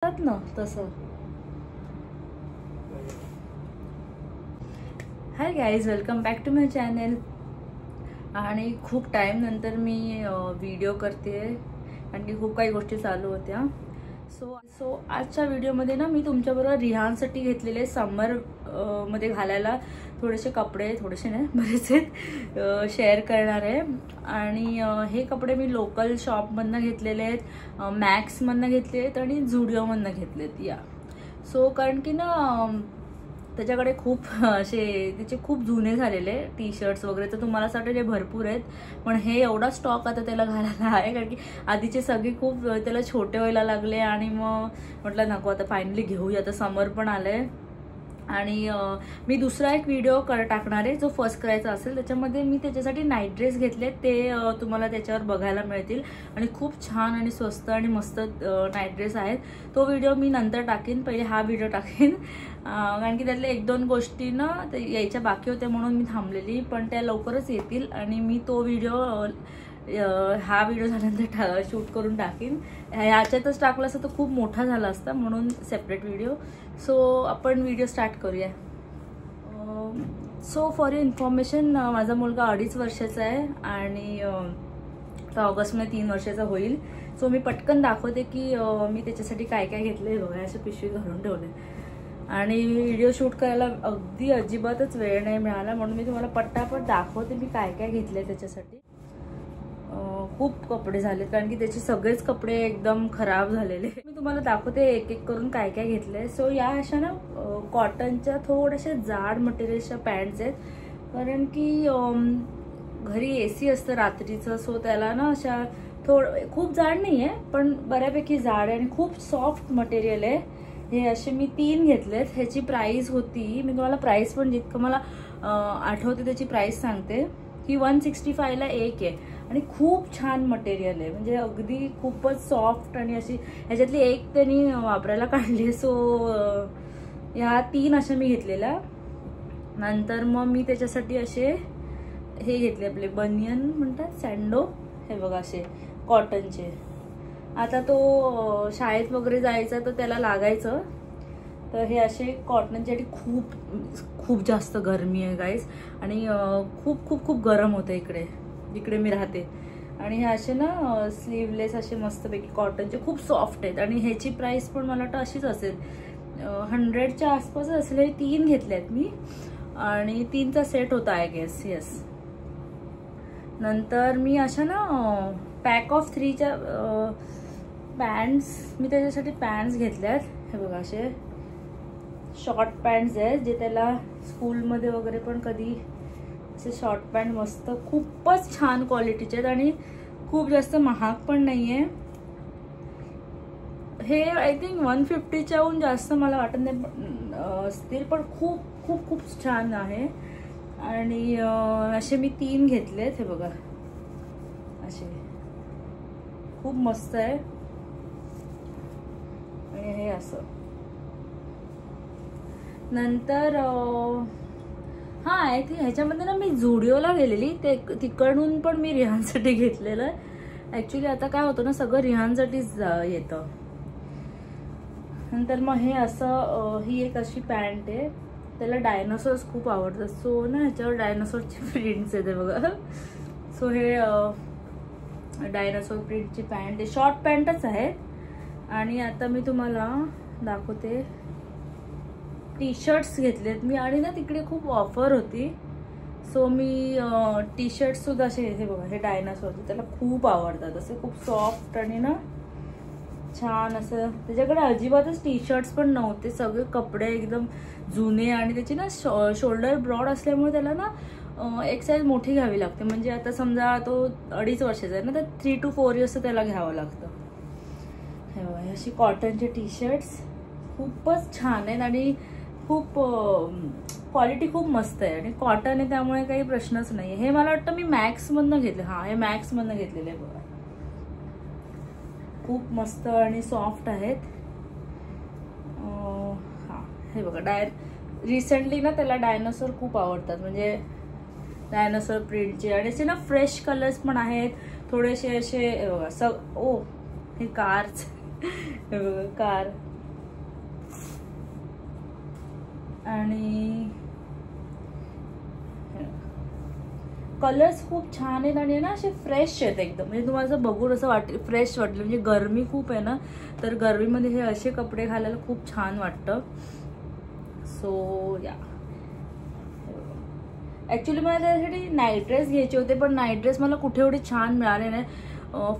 ना तसं. Hi guys, welcome back to my channel. आणि खूप टाईम नंतर मी व्हिडिओ करते कारण की खूप काही गोष्टी चालू होत्या. सो आजच्या व्हिडिओमध्ये ना मी तुमच्याबरोबर रिहानसाठी घेतलेले समर मध्ये घालायला थोडेसे कपडे, थोडेसे नाही बरेचसे शेअर करणार आहे. आणि हे कपडे मी लोकल शॉपमधनं घेतलेले आहेत, मॅक्समधनं घेतले आहेत आणि झुडिओमधनं घेतलेत. या सो कारण की ना त्याच्याकडे खूप असे त्याचे खूप जुने झालेले टी शर्ट्स वगैरे तर तुम्हाला वाटेल भरपूर आहेत, पण हे एवढा स्टॉक आता त्याला घालायला आहे कारण की आधीचे सगळे खूप त्याला छोटे व्हायला लागले. आणि मग म्हटलं नको आता फायनली घेऊया, आता समर पण आलंय. आणि मी दुसरा एक व्हिडिओ टाकणार आहे जो फर्स्ट करायचा असेल, त्याच्यामध्ये मी त्याच्यासाठी नाईट ड्रेस घेतले, ते तुम्हाला त्याच्यावर बघायला मिळतील. आणि खूप छान आणि स्वस्त आणि मस्त नाईट ड्रेस आहेत. तो व्हिडिओ मी नंतर टाकीन, पहिले हा व्हिडिओ टाकीन कारण की त्यातल्या एक दोन गोष्टी ना यायच्या बाकी होत्या म्हणून मी थांबलेली, पण त्या लवकरच येतील. आणि मी तो व्हिडिओ हा व्हिडिओ झाल्यानंतर शूट करून टाकीन. ह्याच्यातच टाकला असता तर खूप मोठा झाला असता, म्हणून सेपरेट व्हिडिओ. सो आपण व्हिडिओ स्टार्ट करूया. सो फॉर युअर इन्फॉर्मेशन, माझा मुलगा 2.5 वर्षाचा आहे आणि ऑगस्टमध्ये 3 वर्षाचा होईल. सो मी पटकन दाखवते की मी त्याच्यासाठी काय काय घेतले. बघा असे पिशवी घालून ठेवले. आणि व्हिडिओ शूट करायला अजिबातच वेळ नाही मिळाला, म्हणून मी तुम्हाला पटापट दाखवते मी काय काय घेतले त्याच्यासाठी. खूप कपडे झाले कारण की त्याचे सगळेच कपडे एकदम खराब झालेले. मी तुम्हाला दाखवते एक एक करून काय काय घेतलंय. सो या अशा ना कॉटनच्या थोड्याशा जाड मटेरियलच्या पॅन्ट्स आहेत, कारण की घरी AC असतं रात्रीचं. सो त्याला ना अशा खूप जाड नाही आहे पण बऱ्यापैकी जाड आहे आणि खूप सॉफ्ट मटेरियल आहे. हे असे मी 3 घेतलेत. ह्याची प्राइस होती, मी तुम्हाला प्राइस पण जितकं मला आठवते त्याची प्राइस सांगते की 165 ला एक आहे. आणि खूप छान मटेरियल आहे, म्हणजे अगदी खूपच सॉफ्ट. आणि अशी ह्याच्यातली एक त्यांनी वापरायला काढली. सो ह्या 3 अशा मी घेतलेल्या. नंतर मग मी त्याच्यासाठी असे हे घेतले, आपले बनियन म्हणतात सँडो, हे बघा असे कॉटनचे. आता तो शाळेत वगैरे जायचा तर त्याला लागायचं, तर हे असे कॉटनचे. खूप खूप जास्त गरमी आहे गाईज आणि खूप खूप खूप गरम होतं इकडे मी राहते. आणि हे असे ना स्लीवलेस असे मस्तपैकी कॉटनचे खूप सॉफ्ट आहेत. आणि ह्याची प्राइस पण मला वाटतं अशीच असेल, 100च्या आसपास असेल. हे 3 घेतलेत मी आणि 3चा सेट होता आय गेस. येस. नंतर मी अशा ना पॅक ऑफ 3च्या पॅन्ट्स, मी त्याच्यासाठी पॅन्ट्स घेतल्यात. हे बघा असे शॉर्ट पॅन्ट्स आहेत, जे त्याला स्कूलमध्ये वगैरे पण कधी असे शॉर्ट पॅन्ट मस्त खूपच छान क्वालिटीचे आहेत आणि खूप जास्त महाग पण नाही आहे. हे आय थिंक 150च्याहून जास्त मला वाटत नाही असतील, पण खूप खूप खूप छान आहे. आणि असे मी 3 घेतलेत. हे बघा असे खूप मस्त आहे. आणि हे असं. नंतर हा आय थिंक ह्याच्यामध्ये ना मी झुडिओला गेलेली, ते तिकडून पण मी रिहानसाठी घेतलेलं आहे. ॲक्च्युली आता काय होतं ना, सगळं रिहानसाठीच येतं. नंतर मग हे असं ही एक अशी पॅन्ट आहे, त्याला डायनासोर्स खूप आवडतात. सो ना ह्याच्यावर डायनासोरची प्रिंट्स येते बघा. सो हे डायनासोर प्रिंटची पॅन्ट आहे, शॉर्ट पॅन्टच आहे. आणि आता मी तुम्हाला दाखवते टी शर्ट्स घेतलेत मी. आणि ना तिकडे खूप ऑफर होती, सो मी टी शर्ट्स सुद्धा असे, हे बघा हे डायनासोरचे, त्याला खूप आवडतात. असे खूप सॉफ्ट आणि ना छान असं. त्याच्याकडे अजिबातच टी शर्ट्स पण नव्हते, सगळे कपडे एकदम जुने. आणि त्याची ना शोल्डर ब्रॉड असल्यामुळे त्याला ना एक साईज मोठी घ्यावी लागते. म्हणजे आता समजा तो 2.5 वर्षाचा आहे ना, तर 3 to 4 इयर्स त्याला घ्यावं लागतं. हे बघा अशी कॉटनचे टी शर्ट्स खूपच छान आहेत आणि खूप क्वालिटी खूप मस्त आहे. आणि कॉटन आहे त्यामुळे काही प्रश्नच नाही. हे मला वाटतं मी मॅक्समधनं घेतले. हां, हे मॅक्समधनं घेतलेले बघा. खूप मस्त आणि सॉफ्ट आहेत. हां हे बघा रिसेंटली ना त्याला डायनासोर खूप आवडतात, म्हणजे डायनासोर प्रिंटचे. आणि असे ना फ्रेश कलर्स पण आहेत थोडेसे असे. बघा ओ हे कारच, हे बघा कार आणि कलर्स खूप छान आहेत आणि ना असे फ्रेश आहेत एकदम, म्हणजे तुम्हाला असं बघून असं फ्रेश वाटलं. म्हणजे गरमी खूप आहे ना, तर गरमीमध्ये हे असे कपडे घालायला खूप छान वाटतं. सो या ॲक्च्युली मला त्यासाठी नाईट ड्रेस घ्यायचे होते, पण नाईट ड्रेस मला कुठे एवढे छान मिळाले नाही.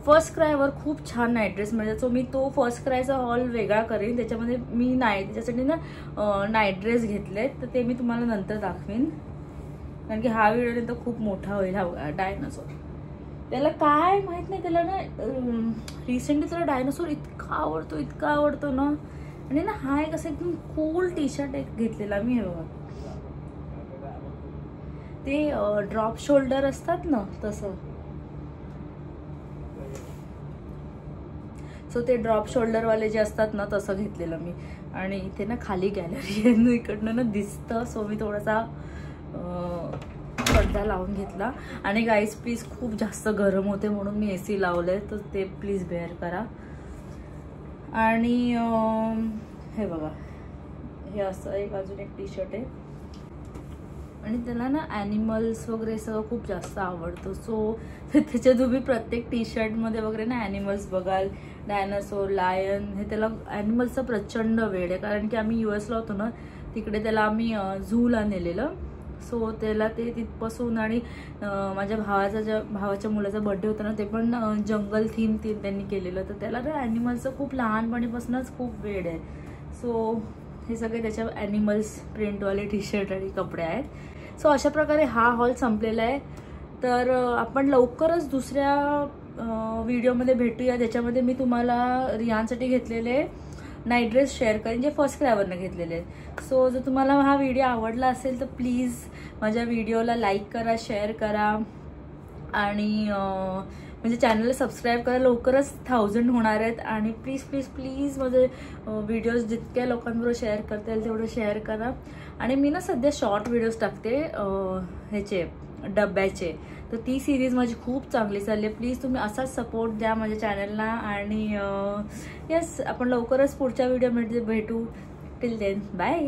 फर्स्ट क्रायवर खूप छान नाईट ड्रेस मिळतात, सो मी तो फर्स्ट क्रायचा हॉल वेगळा करेन. त्याच्यामध्ये मी त्याच्यासाठी ना नाईट ड्रेस घेतलेत, तर ते मी तुम्हाला नंतर दाखवेन, कारण की हा व्हिडिओ तर खूप मोठा होईल. हा डायनासोर, त्याला काय माहित नाही, त्याला ना रिसेंटली त्याला डायनासोर इतका आवडतो ना. आणि ना हा एक असं एकदम कूल टी शर्ट एक घेतलेला मी, हे बघा, ते ड्रॉप शोल्डर असतात ना तसं. सो ते ड्रॉप शोल्डरवाले जे असतात ना तसं घेतलेलं मी. आणि इथे ना खाली गॅलरी आहे, इकडनं ना दिसतं, सो मी थोडासा पडदा लावून घेतला. आणि गाईज प्लीज खूप जास्त गरम होते म्हणून मी AC लावलंय, तर ते प्लीज बेअर करा. आणि हे बघा, हे असं एक अजून एक टी शर्ट आहे आणि त्याला ना ॲनिमल्स वगैरे सगळं खूप जास्त आवडतं. सो त्याच्या तुम्ही प्रत्येक टी शर्टमध्ये वगैरे ना ॲनिमल्स बघाल, डायनासोर, लायन, हे त्याला ॲनिमल्सचा प्रचंड वेळ आहे. कारण की आम्ही US ला होतो ना, तिकडे त्याला आम्ही झूला नेलेलं. सो त्याला ते तिथपासून, आणि माझ्या भावाच्या मुलाचा बर्थडे होता ना, ते पण जंगल थीम त्यांनी केलेलं, तर त्याला तर ॲनिमल्सचं खूप लहानपणीपासूनच खूप वेळ आहे. सो हे सगळे त्याच्या ॲनिमल्स प्रिंटवाले टी शर्ट आणि कपडे आहेत. सो अशा प्रकारे हा हॉल संपलेला आहे. तर आपण लवकरच दुसऱ्या व्हिडिओमध्ये भेटूया, ज्याच्यामध्ये मी तुम्हाला रियानसाठी घेतलेले नाईट ड्रेस शेअर करेन, जे फर्स्ट क्रायवरनं घेतलेले आहेत. सो जर तुम्हाला हा व्हिडिओ आवडला असेल तर प्लीज माझ्या व्हिडिओला लाईक करा, शेअर करा, आणि म्हणजे चॅनलला सबस्क्राईब करा. लवकरच 1000 होणार आहेत. आणि प्लीज प्लीज प्लीज माझे व्हिडिओज जितक्या लोकांबरोबर शेअर करता येईल तेवढं शेअर करा. आणि मी ना सध्या शॉर्ट व्हिडिओज टाकते ह्याचे डब्याचे, तर ती सिरीज माझी खूप चांगली चालली आहे. प्लीज तुम्ही असाच सपोर्ट द्या माझ्या चॅनलला. आणि येस, आपण लवकरच पुढच्या व्हिडिओमध्ये भेटू. Till then bye.